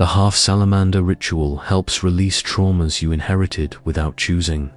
The half-salamander ritual helps release traumas you inherited without choosing.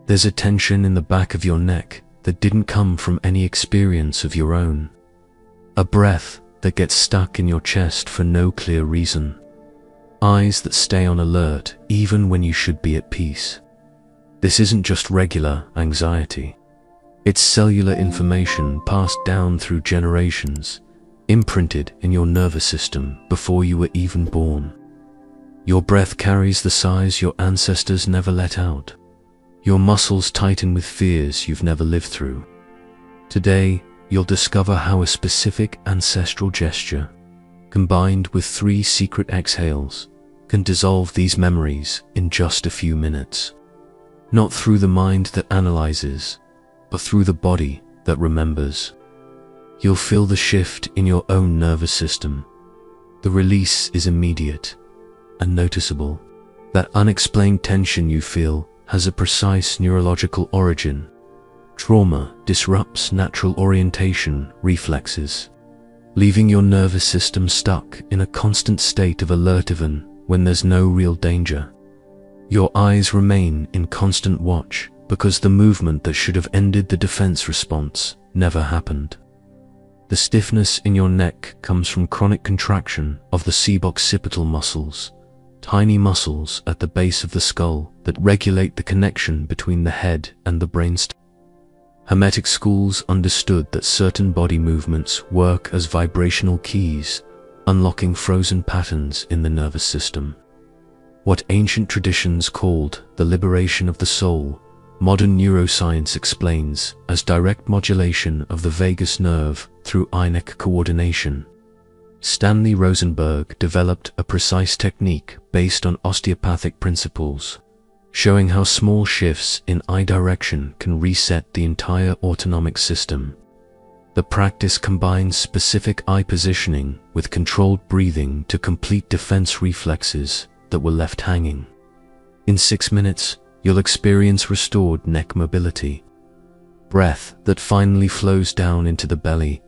There's a tension in the back of your neck that didn't come from any experience of your own. A breath that gets stuck in your chest for no clear reason. Eyes that stay on alert even when you should be at peace. This isn't just regular anxiety. It's cellular information passed down through generations, imprinted in your nervous system before you were even born. Your breath carries the sighs your ancestors never let out. Your muscles tighten with fears you've never lived through. Today, you'll discover how a specific ancestral gesture, combined with 3 secret exhales, can dissolve these memories in just a few minutes. Not through the mind that analyzes, but through the body that remembers. You'll feel the shift in your own nervous system. The release is immediate and noticeable. That unexplained tension you feel has a precise neurological origin. Trauma disrupts natural orientation reflexes, leaving your nervous system stuck in a constant state of alert even when there's no real danger. Your eyes remain in constant watch because the movement that should have ended the defense response never happened. The stiffness in your neck comes from chronic contraction of the occipital muscles, tiny muscles at the base of the skull that regulate the connection between the head and the brainstem. Hermetic schools understood that certain body movements work as vibrational keys, unlocking frozen patterns in the nervous system. What ancient traditions called the liberation of the soul, modern neuroscience explains as direct modulation of the vagus nerve through eye-neck coordination. Stanley Rosenberg developed a precise technique based on osteopathic principles, showing how small shifts in eye direction can reset the entire autonomic system. The practice combines specific eye positioning with controlled breathing to complete defense reflexes that were left hanging. In 6 minutes, you'll experience restored neck mobility, breath that finally flows down into the belly,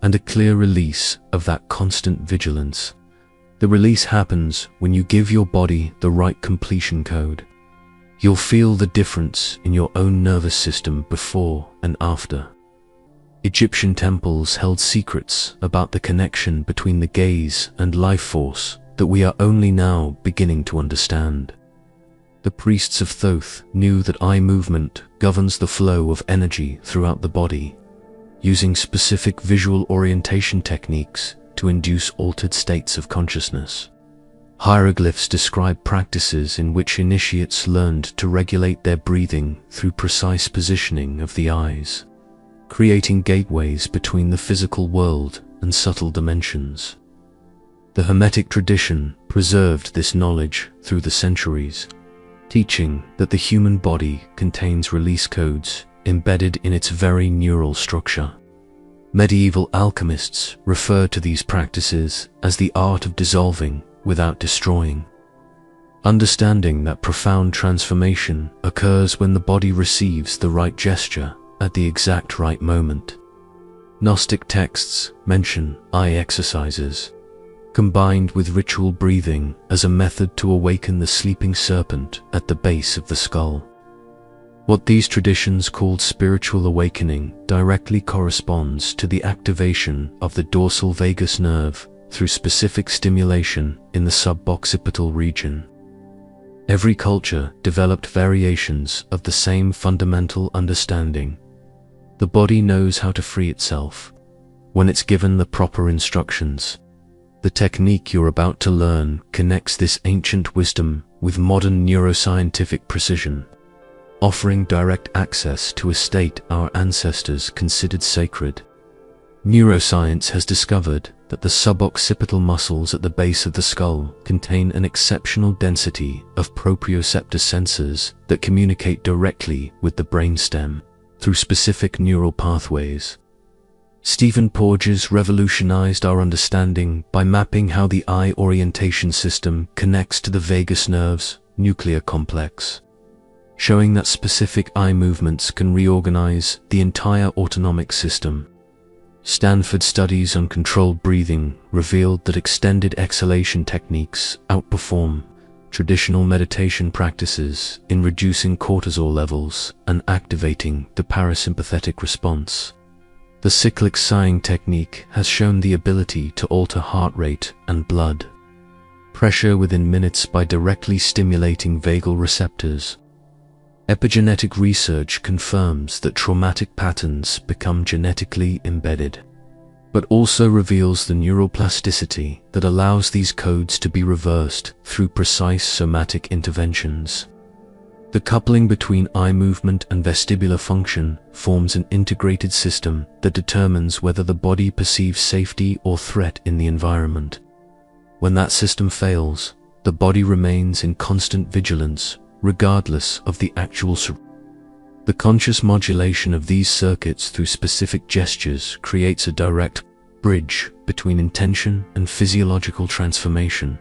and a clear release of that constant vigilance. The release happens when you give your body the right completion code. You'll feel the difference in your own nervous system before and after. Egyptian temples held secrets about the connection between the gaze and life force that we are only now beginning to understand. The priests of Thoth knew that eye movement governs the flow of energy throughout the body, using specific visual orientation techniques to induce altered states of consciousness. Hieroglyphs describe practices in which initiates learned to regulate their breathing through precise positioning of the eyes, creating gateways between the physical world and subtle dimensions. The Hermetic tradition preserved this knowledge through the centuries, teaching that the human body contains release codes embedded in its very neural structure. Medieval alchemists referred to these practices as the art of dissolving without destroying. Understanding that profound transformation occurs when the body receives the right gesture at the exact right moment. Gnostic texts mention eye exercises, combined with ritual breathing as a method to awaken the sleeping serpent at the base of the skull. What these traditions called spiritual awakening directly corresponds to the activation of the dorsal vagus nerve through specific stimulation in the suboccipital region. Every culture developed variations of the same fundamental understanding. The body knows how to free itself when it's given the proper instructions. The technique you're about to learn connects this ancient wisdom with modern neuroscientific precision, offering direct access to a state our ancestors considered sacred. Neuroscience has discovered that the suboccipital muscles at the base of the skull contain an exceptional density of proprioceptor sensors that communicate directly with the brainstem through specific neural pathways. Stephen Porges revolutionized our understanding by mapping how the eye orientation system connects to the vagus nerve's nuclear complex, showing that specific eye movements can reorganize the entire autonomic system. Stanford studies on controlled breathing revealed that extended exhalation techniques outperform traditional meditation practices in reducing cortisol levels and activating the parasympathetic response. The cyclic sighing technique has shown the ability to alter heart rate and blood pressure within minutes by directly stimulating vagal receptors. Epigenetic research confirms that traumatic patterns become genetically embedded, but also reveals the neural plasticity that allows these codes to be reversed through precise somatic interventions. The coupling between eye movement and vestibular function forms an integrated system that determines whether the body perceives safety or threat in the environment. When that system fails, the body remains in constant vigilance, regardless of the actual surroundings. The conscious modulation of these circuits through specific gestures creates a direct bridge between intention and physiological transformation.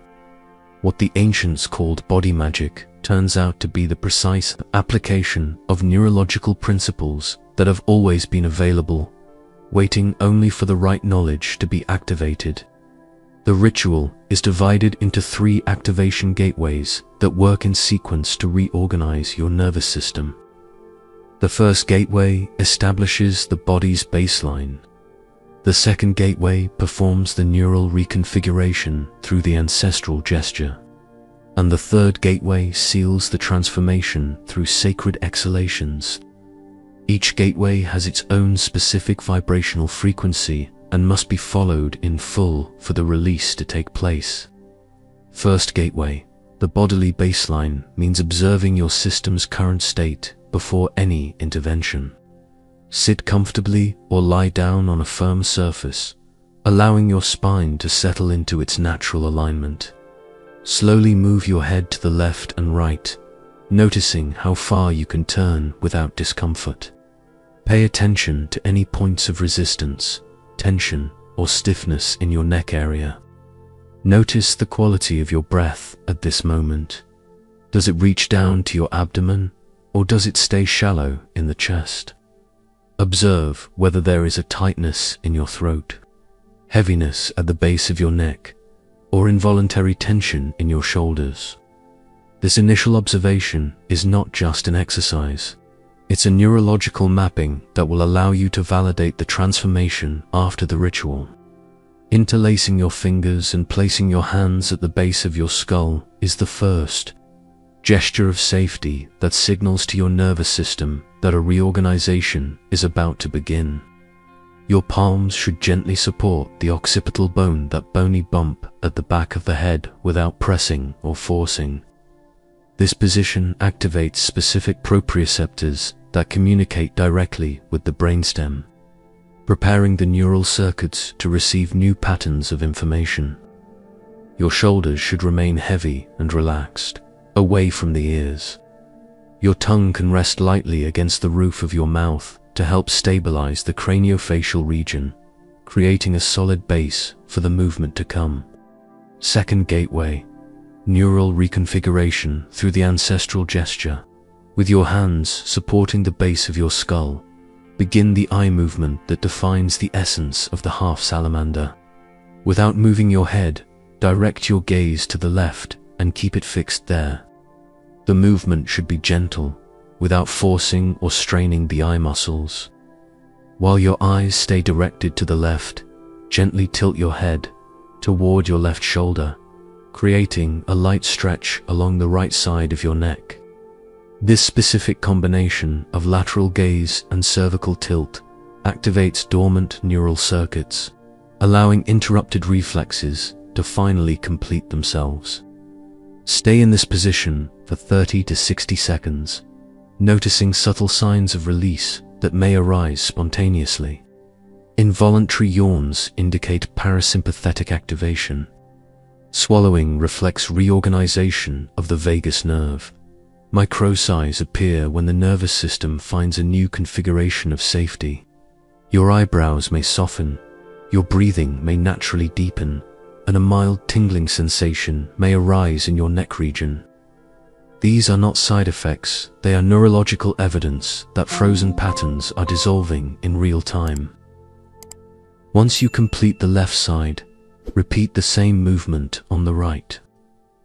What the ancients called body magic turns out to be the precise application of neurological principles that have always been available, waiting only for the right knowledge to be activated. The ritual is divided into 3 activation gateways that work in sequence to reorganize your nervous system. The first gateway establishes the body's baseline. The second gateway performs the neural reconfiguration through the ancestral gesture. And the third gateway seals the transformation through sacred exhalations. Each gateway has its own specific vibrational frequency and must be followed in full for the release to take place. First gateway, the bodily baseline, means observing your system's current state before any intervention. Sit comfortably or lie down on a firm surface, allowing your spine to settle into its natural alignment. Slowly move your head to the left and right, noticing how far you can turn without discomfort. Pay attention to any points of resistance, tension, or stiffness in your neck area. Notice the quality of your breath at this moment. Does it reach down to your abdomen, or does it stay shallow in the chest? Observe whether there is a tightness in your throat, heaviness at the base of your neck, or involuntary tension in your shoulders. This initial observation is not just an exercise. It's a neurological mapping that will allow you to validate the transformation after the ritual. Interlacing your fingers and placing your hands at the base of your skull is the first gesture of safety that signals to your nervous system that a reorganization is about to begin. Your palms should gently support the occipital bone, that bony bump at the back of the head, without pressing or forcing. This position activates specific proprioceptors that communicate directly with the brainstem, preparing the neural circuits to receive new patterns of information. Your shoulders should remain heavy and relaxed, away from the ears. Your tongue can rest lightly against the roof of your mouth to help stabilize the craniofacial region, creating a solid base for the movement to come. Second gateway, neural reconfiguration through the ancestral gesture. With your hands supporting the base of your skull, begin the eye movement that defines the essence of the half salamander. Without moving your head, direct your gaze to the left and keep it fixed there. The movement should be gentle, without forcing or straining the eye muscles. While your eyes stay directed to the left, gently tilt your head toward your left shoulder, creating a light stretch along the right side of your neck. This specific combination of lateral gaze and cervical tilt activates dormant neural circuits, allowing interrupted reflexes to finally complete themselves. Stay in this position for 30 to 60 seconds, noticing subtle signs of release that may arise spontaneously. Involuntary yawns indicate parasympathetic activation. Swallowing reflects reorganization of the vagus nerve. Microsighs appear when the nervous system finds a new configuration of safety. Your eyebrows may soften, your breathing may naturally deepen, and a mild tingling sensation may arise in your neck region. These are not side effects, they are neurological evidence that frozen patterns are dissolving in real time. Once you complete the left side, repeat the same movement on the right.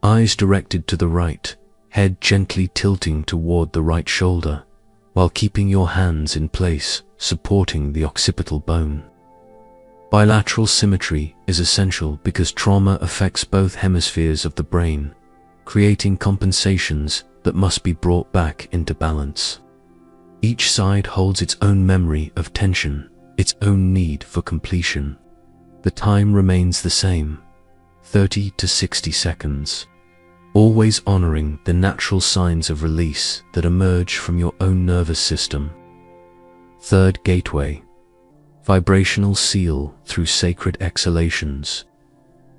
Eyes directed to the right, head gently tilting toward the right shoulder, while keeping your hands in place, supporting the occipital bone. Bilateral symmetry is essential because trauma affects both hemispheres of the brain, creating compensations that must be brought back into balance. Each side holds its own memory of tension, its own need for completion. The time remains the same, 30 to 60 seconds, always honoring the natural signs of release that emerge from your own nervous system. Third gateway, vibrational seal through sacred exhalations.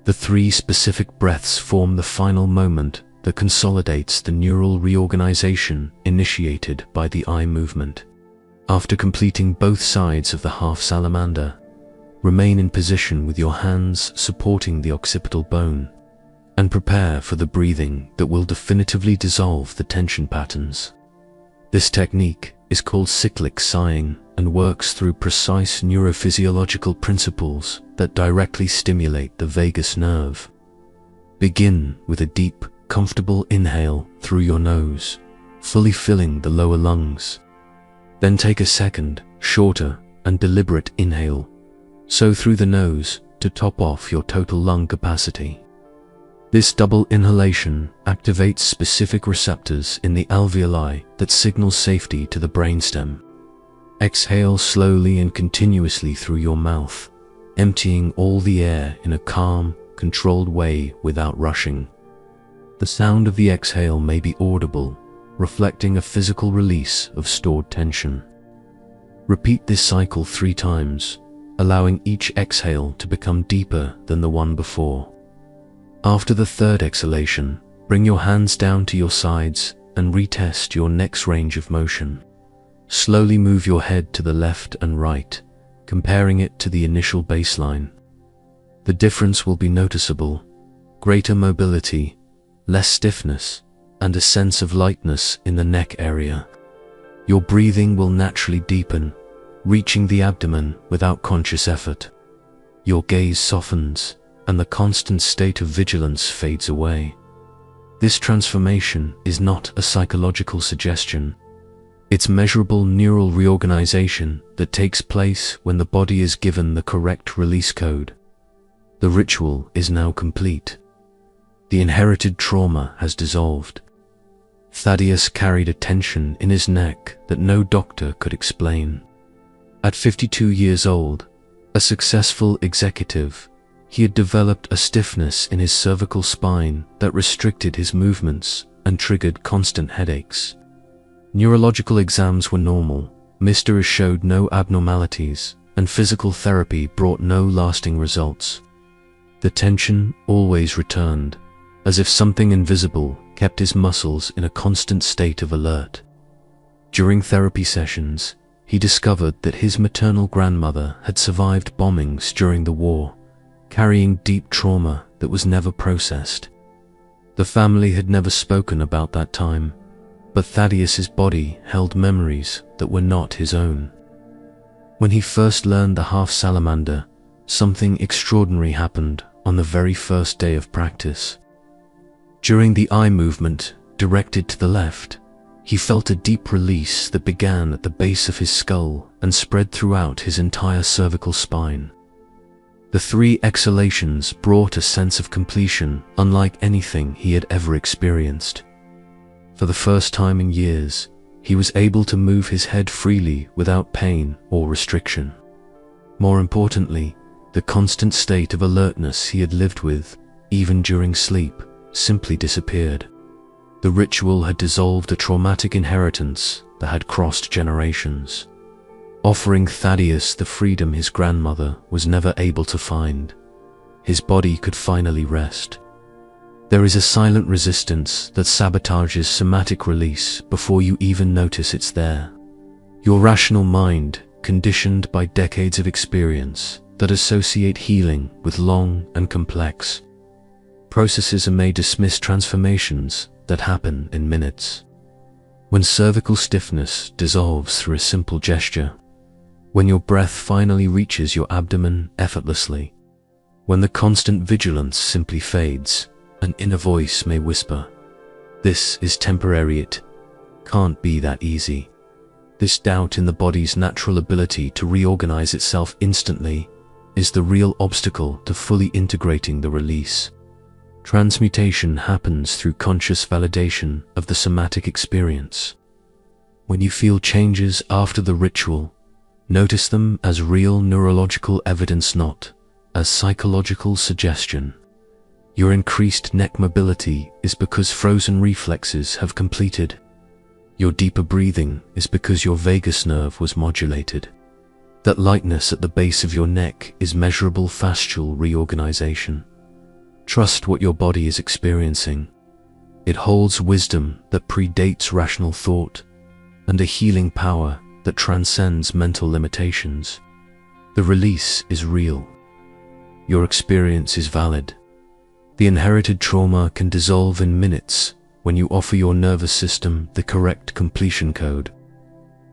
The 3 specific breaths form the final moment that consolidates the neural reorganization initiated by the eye movement. After completing both sides of the half salamander, remain in position with your hands supporting the occipital bone, and prepare for the breathing that will definitively dissolve the tension patterns. This technique is called cyclic sighing and works through precise neurophysiological principles that directly stimulate the vagus nerve. Begin with a deep, comfortable inhale through your nose, fully filling the lower lungs. Then take a second, shorter and deliberate inhale, so through the nose to top off your total lung capacity. This double inhalation activates specific receptors in the alveoli that signal safety to the brainstem. Exhale slowly and continuously through your mouth, emptying all the air in a calm, controlled way without rushing. The sound of the exhale may be audible, reflecting a physical release of stored tension. Repeat this cycle 3 times, allowing each exhale to become deeper than the one before. After the 3rd exhalation, bring your hands down to your sides and retest your next range of motion. Slowly move your head to the left and right, comparing it to the initial baseline. The difference will be noticeable: greater mobility, less stiffness, and a sense of lightness in the neck area. Your breathing will naturally deepen, reaching the abdomen without conscious effort. Your gaze softens, and the constant state of vigilance fades away. This transformation is not a psychological suggestion. It's measurable neural reorganization that takes place when the body is given the correct release code. The ritual is now complete. The inherited trauma has dissolved. Thaddeus carried a tension in his neck that no doctor could explain. At 52 years old, a successful executive, he had developed a stiffness in his cervical spine that restricted his movements and triggered constant headaches. Neurological exams were normal, Mr. showed no abnormalities, and physical therapy brought no lasting results. The tension always returned, as if something invisible kept his muscles in a constant state of alert. During therapy sessions, he discovered that his maternal grandmother had survived bombings during the war, carrying deep trauma that was never processed. The family had never spoken about that time, but Thaddeus's body held memories that were not his own. When he first learned the half salamander, something extraordinary happened on the very first day of practice. During the eye movement directed to the left, he felt a deep release that began at the base of his skull and spread throughout his entire cervical spine. The 3 exhalations brought a sense of completion unlike anything he had ever experienced. For the first time in years, he was able to move his head freely without pain or restriction. More importantly, the constant state of alertness he had lived with, even during sleep, simply disappeared. The ritual had dissolved a traumatic inheritance that had crossed generations, offering Thaddeus the freedom his grandmother was never able to find. His body could finally rest. There is a silent resistance that sabotages somatic release before you even notice it's there. Your rational mind, conditioned by decades of experience that associate healing with long and complex processes, may dismiss transformations that happen in minutes. When cervical stiffness dissolves through a simple gesture, when your breath finally reaches your abdomen effortlessly, when the constant vigilance simply fades, an inner voice may whisper, "This is temporary, it can't be that easy." This doubt in the body's natural ability to reorganize itself instantly is the real obstacle to fully integrating the release. Transmutation happens through conscious validation of the somatic experience. When you feel changes after the ritual, notice them as real neurological evidence, not as psychological suggestion. Your increased neck mobility is because frozen reflexes have completed. Your deeper breathing is because your vagus nerve was modulated. That lightness at the base of your neck is measurable fascial reorganization. Trust what your body is experiencing. It holds wisdom that predates rational thought and a healing power that transcends mental limitations. The release is real. Your experience is valid. The inherited trauma can dissolve in minutes when you offer your nervous system the correct completion code.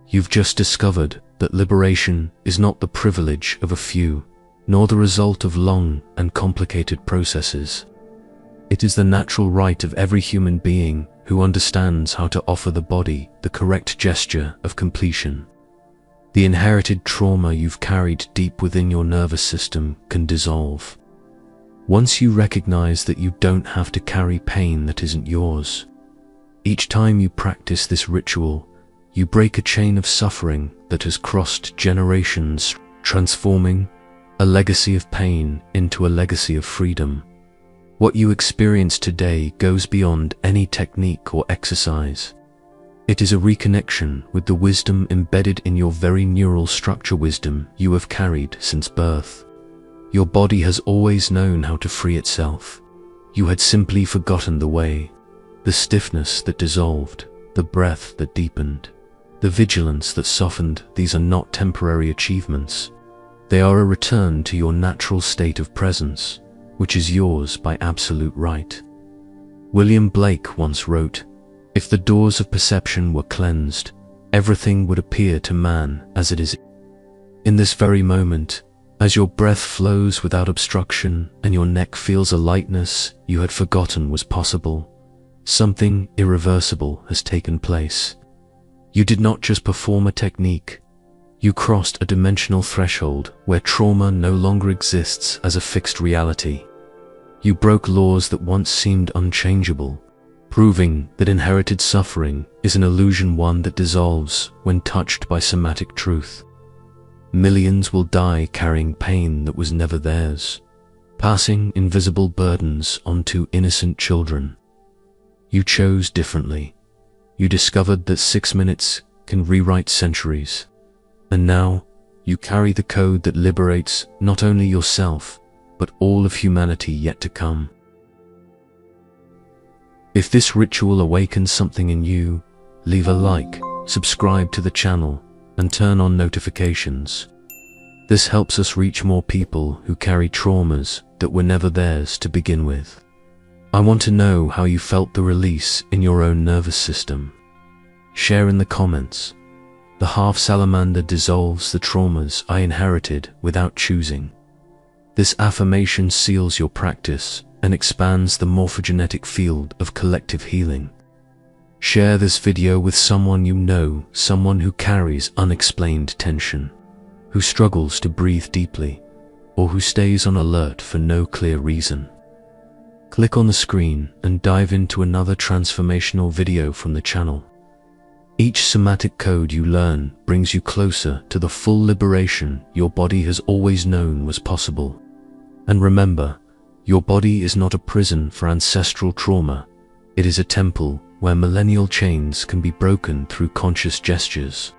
You've just discovered that liberation is not the privilege of a few, nor the result of long and complicated processes. It is the natural right of every human being who understands how to offer the body the correct gesture of completion. The inherited trauma you've carried deep within your nervous system can dissolve. Once you recognize that you don't have to carry pain that isn't yours. Each time you practice this ritual, you break a chain of suffering that has crossed generations, transforming a legacy of pain into a legacy of freedom. What you experience today goes beyond any technique or exercise. It is a reconnection with the wisdom embedded in your very neural structure, wisdom you have carried since birth. Your body has always known how to free itself. You had simply forgotten the way. The stiffness that dissolved, the breath that deepened, the vigilance that softened. These are not temporary achievements. They are a return to your natural state of presence, which is yours by absolute right. William Blake once wrote, "If the doors of perception were cleansed, everything would appear to man as it is." In this very moment, as your breath flows without obstruction and your neck feels a lightness you had forgotten was possible, something irreversible has taken place. You did not just perform a technique, you crossed a dimensional threshold where trauma no longer exists as a fixed reality. You broke laws that once seemed unchangeable, proving that inherited suffering is an illusion, one that dissolves when touched by somatic truth. Millions will die carrying pain that was never theirs, passing invisible burdens onto innocent children. You chose differently. You discovered that 6 minutes can rewrite centuries. And now, you carry the code that liberates not only yourself, but all of humanity yet to come. If this ritual awakens something in you, leave a like, subscribe to the channel, and turn on notifications. This helps us reach more people who carry traumas that were never theirs to begin with. I want to know how you felt the release in your own nervous system. Share in the comments. The half salamander dissolves the traumas I inherited without choosing. This affirmation seals your practice and expands the morphogenetic field of collective healing. Share this video with someone you know, someone who carries unexplained tension, who struggles to breathe deeply, or who stays on alert for no clear reason. Click on the screen and dive into another transformational video from the channel. Each somatic code you learn brings you closer to the full liberation your body has always known was possible. And remember, your body is not a prison for ancestral trauma. It is a temple where millennial chains can be broken through conscious gestures.